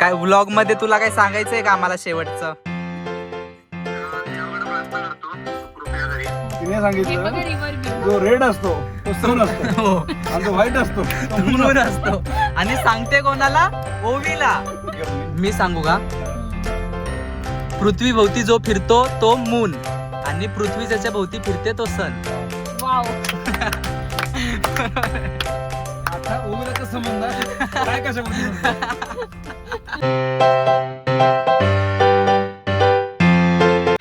काय व्लॉग मध्ये तुला काय सांगायचंय का आम्हाला शेवटचं? तिने सांगितलं जो रेड असतो तो सन असतो हो आणि जो व्हाईट असतो तो मून मून असतो. आणि सांगते कोणाला? ओवीला. मी सांगू का? पृथ्वी भोवती जो फिरतो तो मून आणि पृथ्वी ज्याच्या भोवती फिरते तो सन. वाव. आता ओवीला संबंध काय कशा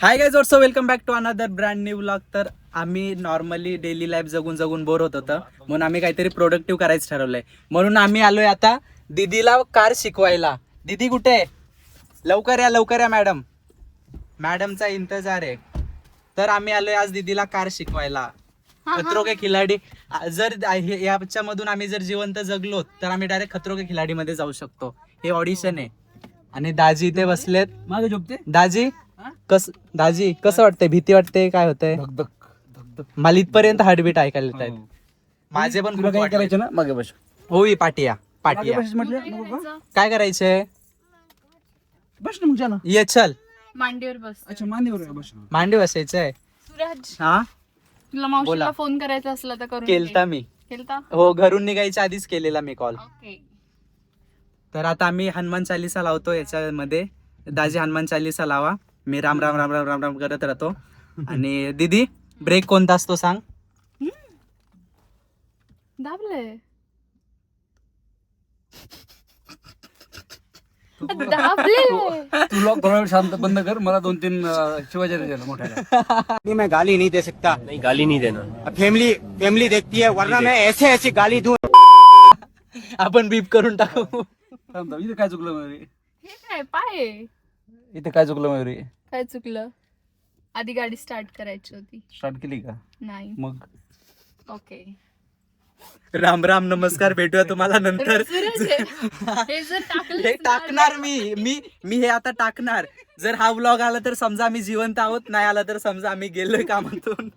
hi guys, what's up, welcome back to another brand new vlog. तर आम्ही नॉर्मली डेली लाईफ जगून जगून बोर होत होतं, म्हणून आम्ही काहीतरी प्रोडक्टिव्ह करायचं ठरवलंय. म्हणून आम्ही आलोय आता दीदीला कार शिकवायला. दीदी कुठे आहे? लवकर या मॅडम. मॅडमचा इंतजार आहे. तर आम्ही आलोय आज दीदीला कार शिकवायला. खतरो के खिलाडी. जर याच्यामधून आम्ही जर जिवंत जगलो तर आम्ही डायरेक्ट खतरो के खिलाडी मध्ये जाऊ शकतो. हे ऑडिशन आहे. आणि दाजी इथे बसलेत. मागे झोपते दाजी दाजी कसं वाटतंय? भीती वाटते? काय होतंय? मला इथपर्यंत हार्टबीट ऐकायला येत आहेत. माझे पण तुला खूप काय वाटलंय. करायचं ना मागे बस. होई पाटिया मागे बस म्हटलं नको का? काय करायचंय? बस ना मग जा ना. ये चल. मांडीवर बस. अच्छा मांडीवर आहे, बस. मांडी बसायचंय. सूरज, हा तुला मावशीला बोला. फोन करायचा असला तर करून केलता मी. केलता. हो, घरून निघायच्या आधीच केलेला मी कॉल. ओके. तर आता आम्ही हनुमान चालीसा लावतो याच्यामध्ये. दाजी हनुमान चालीसा लावा. मी राम राम राम राम राम राम करत राहतो. आणि दीदी ब्रेक कोणता असतो सांग? दाबले. दाबले. तू लॉक थोडा वेळ शांत बंद कर. मला 2-3 शिवाजी द्यायला मोठ्याला. मैं गाली नहीं दे सकता. नहीं गाली नहीं देना. फैमिली देखती है, वरना मैं ऐसे ऐसी गाली दूं. आपण बीप करून टाकू. थांब थांब, इथे काय चुकलं मयुरी? हे काय पाय आहे? इथे काय चुकलं मयुरी? काय चुकलं? आधी गाडी स्टार्ट करायची होती. स्टार्ट केली का? नाही. मग ओके. राम राम, नमस्कार, भेटूया तुम्हाला नंतर. सूरज, हे जर टाकलं हे टाकणार मी हे आता टाकणार. जर हा व्लॉग आला तर समजा आम्ही जिवंत आहोत, नाही आला तर समजा आम्ही गेलोय कामातून.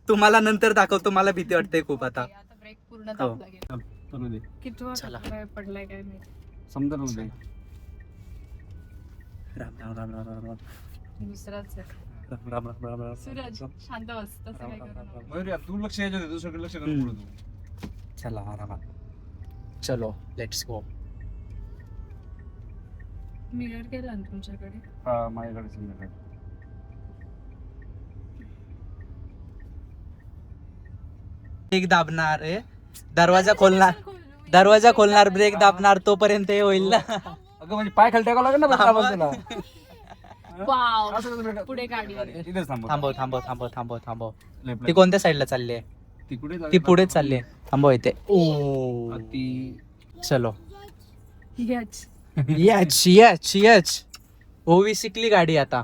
तुम्हाला नंतर दाखवतो. मला भीती वाटते खूप आता. आता ब्रेक पूर्ण दाबला गेला. करू दे. किती चला. वेळ पडलाय काय मी. समजा नव्हतं दे. राम राम राम राम राम राम दुसराच आहे. राम राम राम राम राम. सूरज शांत बस. तसं काय करू नको. मयुरी तू लक्ष यायचं होतं, दुसरीकडे लक्ष करून बोलू तू. चला आरामात. चलो लेट्स गो. मिरर केला ना तुमच्याकडे? हा माझ्याकडे संध्याकाळी. ब्रेक दाबणार आहे. दरवाजा खोलणार ब्रेक दाबणार तोपर्यंत हे होईल ना. अगं म्हणजे पाय खाली टाकावं लागेल ना बस आवाज त्याला. वाव. असं कसं भेटलं? पुढे गाडी आली. इथेच थांबव. थांबव. Left ती ला. कोणत्या साईडला चालली आहे? ती कुठे ती पुढे चालली आहे. थांबव इथे. ओ ती चलो. याच. यच ओवी शिकली गाडी आता.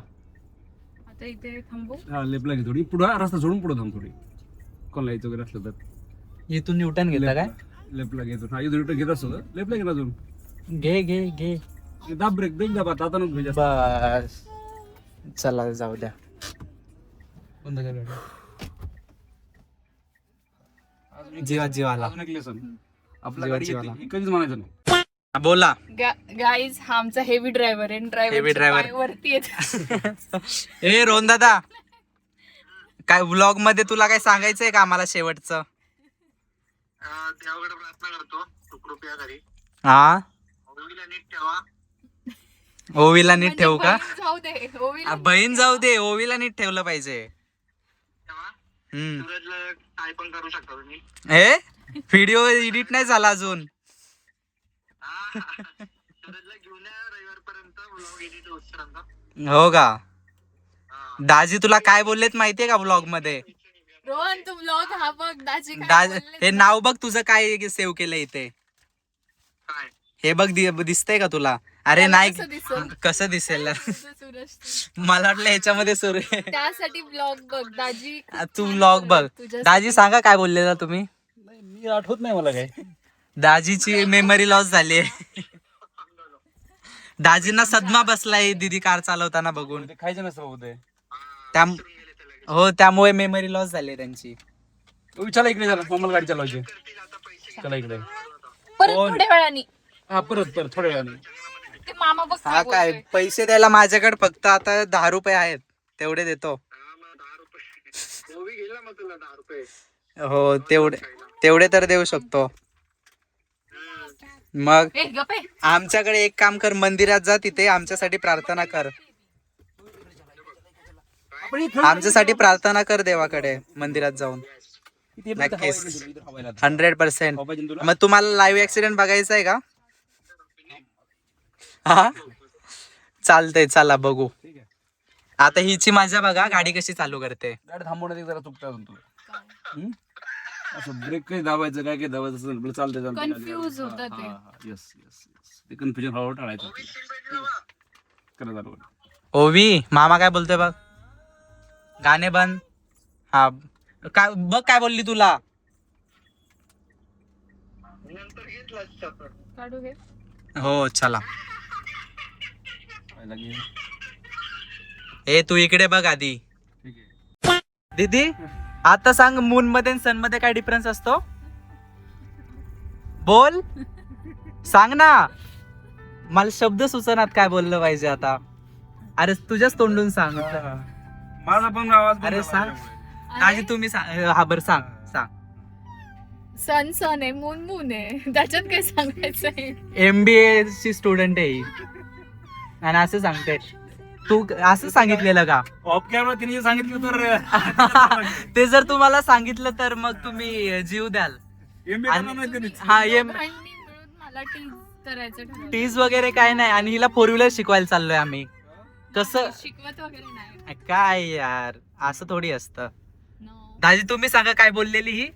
आता इथे थांबू. हा लेफ्टला घे थोडी. पुढे रस्ता सोडून पुढे थांब थोडी. कोणाला यायचं वगैरे असलं तर इथून न्यूटन घेता काय? लेफ्टला घेतो. हा इथून घेत असतो तर लेफ्टला घे अजून. घे दाब ब्रेक दाब आता नको भेजा. बस. चला जाऊ द्या. जीवाला अजून एक लेसन. आपला जीवा- गाडी जीवाला. येते, हे कधीच म्हणायचं नाही. बोला. गाईज हा आमचा हेवी ड्रायव्हर आहे. Heavy driver. ड्रायव्हर वरती येत. ए रोहन दादा, काय व्लॉग मध्ये तुला काय सांगायचंय का आम्हाला शेवटचं? देवाकडे प्रार्थना करतो, तू कृपया करी. हा, ओवीला नीट ठेवा. ओवीला नीट ठेवू का? म्हणजे जाऊ दे. ओवीला बहीण जाऊ दे, ओवीला नीट ठेवलं पाहिजे. ठेवा. हम्म. सूरजला काय पण करू शकता तुम्ही. ए व्हिडिओ एडिट नाही झाला अजून. हा. सूरजला घेऊन या रविवार पर्यंत व्लॉग एडिट होईपर्यंत. हो का? हा. दाजी तुला काय बोललेत माहितीये का व्लॉग मध्ये? रोहन तू ब्लॉग हा बघ. दाजी काय दाज बोलले हे नाव बघ तुझं काय सेव्ह केलं इथे. काय हे बघ दिसतंय का तुला? अरे त्याला नाही, कसं दिसेल? कसं दिसेल? सूरज मला वाटलं ह्याच्यामध्ये सुरू आहे. त्यासाठी ब्लॉग बघ. दाजी तू व्लॉग बघ. दाजी सांगा काय बोललेला तुम्ही? मी आठवत नाही मला काय. दाजीची मेमरी लॉस झाली आहे. दाजींना सदमा बसलाय दीदी कार चालवताना बघून. ते खायचं नसतं होते. हो, त्यामुळे मेमरी लॉस झाली आहे त्यांची. चला इकडे चला, मम्माला गाडी चालवायची. चला इकडे. परत थोड्या वेळाने. हा परत थोड्या वेळाने. ते मामा बघ हा काय बोलतोय. पैसे द्यायला माझ्याकडे फक्त आता 10 रुपये आहेत, तेवढे देतो. हा मग 10 रुपये ओवी घेईल ना मग तुला 10 रुपये. हो तेवढे तर देऊ शकतो. मग ए गप्प आहे. आमच्याकडे एक काम कर, मंदिरात जा, तिथे आमच्यासाठी प्रार्थना कर. आमच्यासाठी प्रार्थना कर देवाकडे मंदिरात जाऊन. नक्कीच 100%. मग तुम्हाला लाईव्ह ऍक्सिडेंट बघायचा आहे का? हा चालतंय, चला बघू. आता हिची मजा बघा, गाडी कशी चालू करते. गाडी थांबवण्यात एक जरा चुकतं अजून तुला. असं ब्रेक काही दाबायचं काय काय दाबायचं असं चालतंय Confuse होतं ते. येस येस येस, ते कन्फ्युजन हळूहळू टाळायचं. करा चालू. ओवी मामा काय बोलतोय बघ. गाणे बंद. हा काय बघ काय बोलली तुला. नंतर घेतला आपण. काढू घे. हो चला. व्हायला लागेल. ए तू इकडे बघ आधी. ठीक आहे. दीदी आता सांग, मून मध्ये आणि सन मध्ये काय डिफरन्स असतो? बोल, सांग ना. मला शब्द सुचनात काय बोललं पाहिजे आता. अरे तुझ्याच तोंडून सांग. माझा पण आवाज अरे सांग. दाजी तुम्ही सांग. हा बरं सांग. सन आहे, मून आहे, त्याच्यात काय सांगायचंय? MBA ची स्टुडंट आहे ही. आणि असं सांगते तू. असं सांगितलेलं का? ऑफ कॅमेरा तिने जे सांगितलं तर ते जर तुम्हाला सांगितलं तर मग तुम्ही जीव द्याल. हा दोघांनी मिळून मला टीज करायचं ठरवलं. टीज वगैरे काय नाही. आणि हिला 4 व्हीलर शिकवायला चाललोय आम्ही. कसं शिकवत वगैरे नाही. काय यार, असं थोडी असतं. No. दाजी तुम्ही सांगा काय बोललेली ही,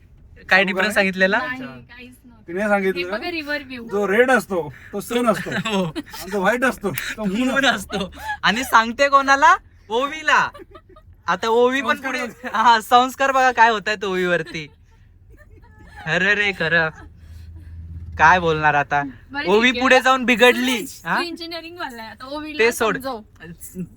काय डिफरन्स सांगितलेला? नाही, काहीच नव्हतं. तिने हे सांगितलं बघा रिव्हर व्ह्यू. जो रेड असतो तो सन असतो हो, आणि जो व्हाईट असतो तो मून मून असतो. आणि सांगते कोणाला? ओवीला. आता ओवी पण पुढे. हा संस्कार बघा काय होत आहेत ओवीवरती. खरं रे खरं. काय बोलणार आता. बरं, ओवी ठीक आहे. पुढे जाऊन बिघडली. हा? इंजिनिअरिंग वाला आहे आता ओवीला ते सोड. समजव.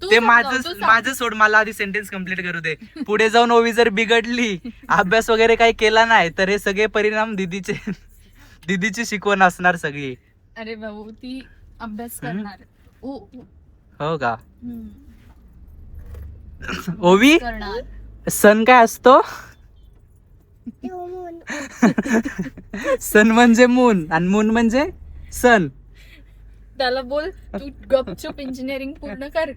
तू ते समजाव, माझं तू सांग. माझं सोड, मला आधी सेंटेन्स कम्प्लीट करू दे. पुढे जाऊन ओवी जर बिघडली, अभ्यास वगैरे काही केला नाही, तर हे सगळे परिणाम दीदीची शिकवण असणार सगळी. अरे भाऊ ती अभ्यास करणार. हो का? हम्म, ओवी करणार. सण काय असतो? सन म्हणजे मून आणि मून म्हणजे सन. त्याला बोल तू गपचूप इंजिनिअरिंग पूर्ण कर,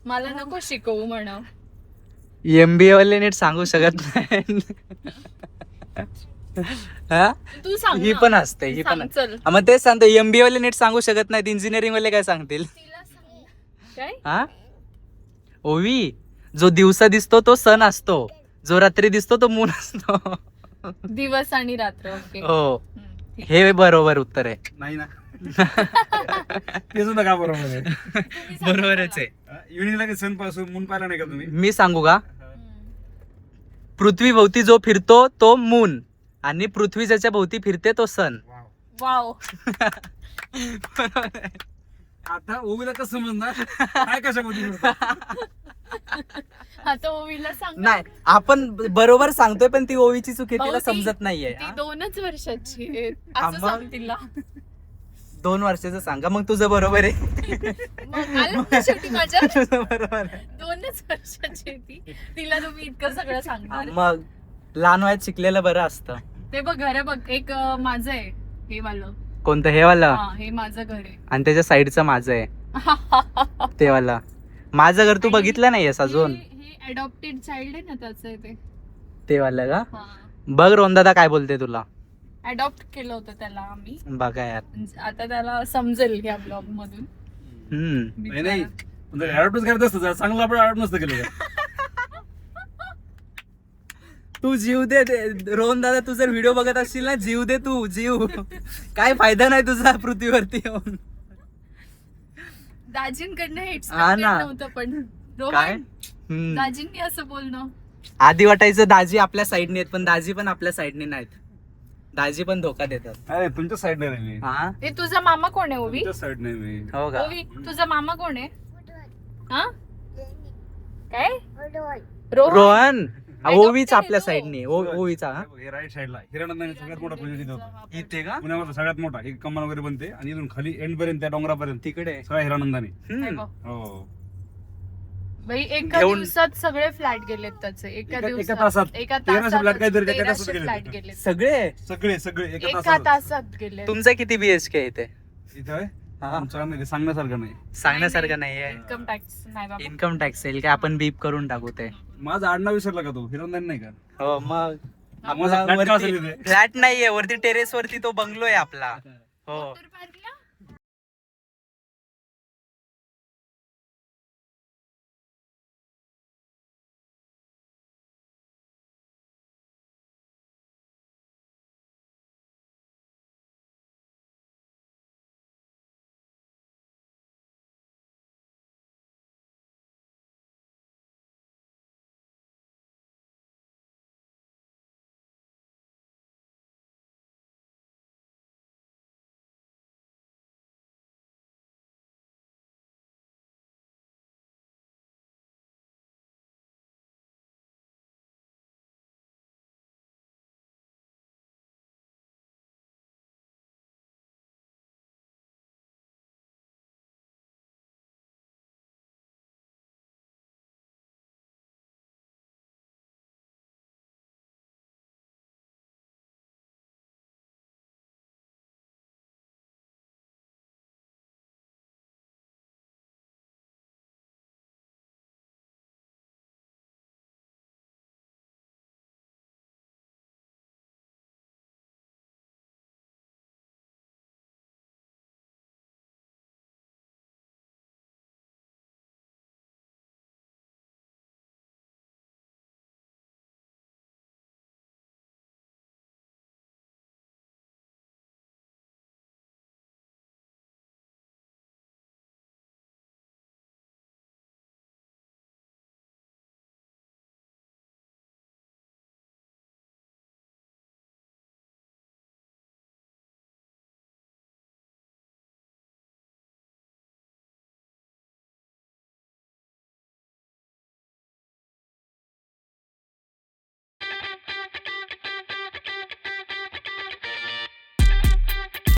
मला नको शिकवू म्हणा. MBA वाले नीट सांगू शकत नाही. हा? तू सांग ही ना. पण असते, ही सांग, पण. चल. हा, मग तेच सांगतो, MBA वाले नीट सांगू शकत नाहीत, इंजिनिअरिंग वाले काय सांगतील? तिला सांग. काय? हा ओवी, जो दिवसा दिसतो तो सन असतो, जो रात्री दिसतो तो मून असतो. दिवस आणि रात्र. ओके. हो, हम्म, ठीक. हे बरोबर उत्तर आहे. नाही ना. ते सुद्धा का बरोबर आहे. तुम्ही सांगा बरोबरच आहे. युनिला काही सण पासून मून पाहिला नाही का तुम्ही? मी सांगू का? मला. पृथ्वी भोवती जो फिरतो तो मून, आणि पृथ्वी ज्याच्या भोवती फिरते तो सन. वाव. बरोबर आहे. आता ओवीला कसं समजणार काय कशामध्ये आता ओवीला सांग. नाही, आपण बरोबर सांगतोय पण ती ओवीची चूक आहे, तिला भाऊ, ती- समजत नाहीये. ती 2च वर्षाची आहे. हा, असं मग? सांग तिला. 2 वर्षाचं सांगा मग तुझं बरोबर आहे. मग आलं ना शेवटी माझ्या. तुझं बरोबर आहे. 2च वर्षाची आहे ती. तिला तुम्ही इतकं सगळं सांगणार. मग लहान वयात शिकलेलं बरं असतं. ते बघ घर बघ, एक माझं आहे हे वालं. कोणतं? हे वाला? हा, हे माझं घर आहे. आणि त्याच्या साईडचं माझं आहे ते वाला. माझं घर तू बघितलं नाहीयेस अजून? हे अडॉप्टेड चाइल्ड आहे ना, त्याचं आहे ते. ते वाला का? हा, बघ रोंदादा काय बोलते तुला. अडॉप्ट केलं होतं त्याला आम्ही. बघा यार. आता त्याला समजेल या ब्लॉग मधून. नाही नाही, ऍडवर्टाईज करत असतं जरा चांगलं आपण ऍड नसतं केलं का? तू जीव दे रोहन दादा, तू जर व्हिडिओ बघत असशील ना, जीव दे तू, जीव. काय फायदा नाही तुझा पृथ्वीवरती येऊन. दाजींकडनं हा एक्सपेक्टेड ना. नव्हतं पण काय? रोहन, दाजींनी असं बोलणं. आधी वाटायचं दाजी आपल्या साईडने आहेत, पण दाजी पण आपल्या साईडने नाहीत. दाजी पण धोका देतात. अरे तुमच्या साईड नाही मी, हा ए तुझा मामा कोण आहे ओवी? तुमच्या साईड नाही मी. हो का? ओवी, तुझा मामा कोण आहे? हा काय? रोहन. रोहन ओवीच आपल्या साईडने ओवीचा हा? हे राईट साईडला हिरानंदाने सगळ्यात मोठा प्रोजेक्ट इथं होता. इथे का पुण्यामध्ये सगळ्यात मोठा एक कमान वगैरे बनते आणि इथून खाली एंड पर्यंत त्या डोंगरापर्यंत तिकडे सगळ्या हिरानंदाने. हम्म. हो बाई एका घेऊन- दिवसात सगळे फ्लॅट गेलेत त्याचे एका एका तासात. एका 1300 flat काहीतरी एका 1300 तासात गेलेत. फ्लॅट गेलेत सगळे सगळे सगळे एका एका तासात. तासात गेले तुमचं किती BHK इथे इथं आहे? हा. आमचं नाही, ते सांगण्यासारखं नाही. सांगण्यासारखं नाहीये. इन्कम टॅक्स नाही बाबा इन्कम टॅक्स येईल काय आपण बीप करून टाकू ते. माझं आडनाव विसरला का तू हिरानंदानी नाही का? हो मग माझा flat का असेल इथे? फ्लॅट नाहीये वरती टेरेस वरती तो बंगलो आहे आपला. हो वॉटर पार्क